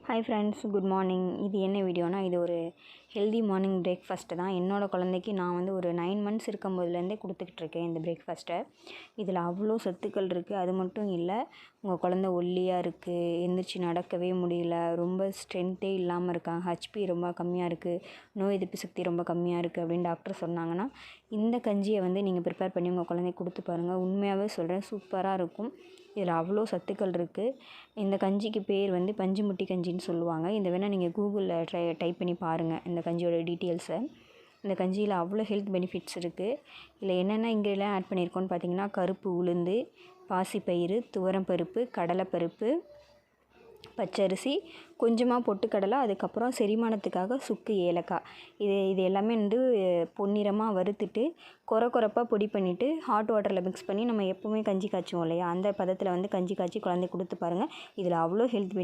Hi friends, good morning. இது என்ன வீடியோனா, இது ஒரு ஹெல்தி மார்னிங் பிரேக்ஃபாஸ்ட்டு தான். என்னோடய குழந்தைக்கு நான் வந்து ஒரு 9 மந்த்ஸ் இருக்கும்போதுலேருந்தே கொடுத்துக்கிட்டு இருக்கேன் இந்த பிரேக்ஃபாஸ்ட்டை. இதில் அவ்வளோ சத்துக்கள் இருக்குது. அது மட்டும் இல்லை, உங்கள் குழந்த ஒல்லியாக இருக்குது, எந்திரிச்சு நடக்கவே முடியல, ரொம்ப ஸ்ட்ரென்த்தே இல்லாமல் இருக்காங்க, ஹெச்பி ரொம்ப கம்மியாக இருக்குது, நோய் எதிர்ப்பு சக்தி ரொம்ப கம்மியாக இருக்குது அப்படின்னு டாக்டர் சொன்னாங்கன்னா, இந்த கஞ்சியை வந்து நீங்கள் ப்ரிப்பேர் பண்ணி உங்கள் குழந்தைக்கு கொடுத்து பாருங்கள். உண்மையாகவே சொல்கிறேன், சூப்பராக இருக்கும். இதில் அவ்வளோ சத்துக்கள் இருக்குது. இந்த கஞ்சிக்கு பேர் வந்து பஞ்சு முட்டி கஞ்சின்னு சொல்லுவாங்க. இதை வேணால் நீங்கள் கூகுளில் டைப் பண்ணி பாருங்கள் இந்த கஞ்சியோட டீட்டெயில்ஸை. இந்த கஞ்சியில் அவ்வளோ ஹெல்த் பெனிஃபிட்ஸ் இருக்குது. இதில் என்னென்ன இன்க்ரீடியன்ட் ஆட் பண்ணியிருக்கோன்னு பார்த்தீங்கன்னா, கருப்பு உளுந்து, பாசிப்பயிறு, துவரம்பருப்பு, கடலைப்பருப்பு, பச்சரிசி, கொஞ்சமாக பொட்டுக்கடலை, அதுக்கப்புறம் செரிமானத்துக்காக சுக்கு, ஏலக்காய். இது எல்லாமே வந்து பொன்னிறமாக வறுத்துட்டு கொரப்பாக பொடி பண்ணிவிட்டு ஹாட் வாட்டரில் மிக்ஸ் பண்ணி நம்ம எப்போவுமே கஞ்சி காய்ச்சுவோம் இல்லையா, அந்த பதத்தில் வந்து கஞ்சி காய்ச்சி குழந்தைக்கு கொடுத்து பாருங்கள். இதில் அவ்வளோ ஹெல்த்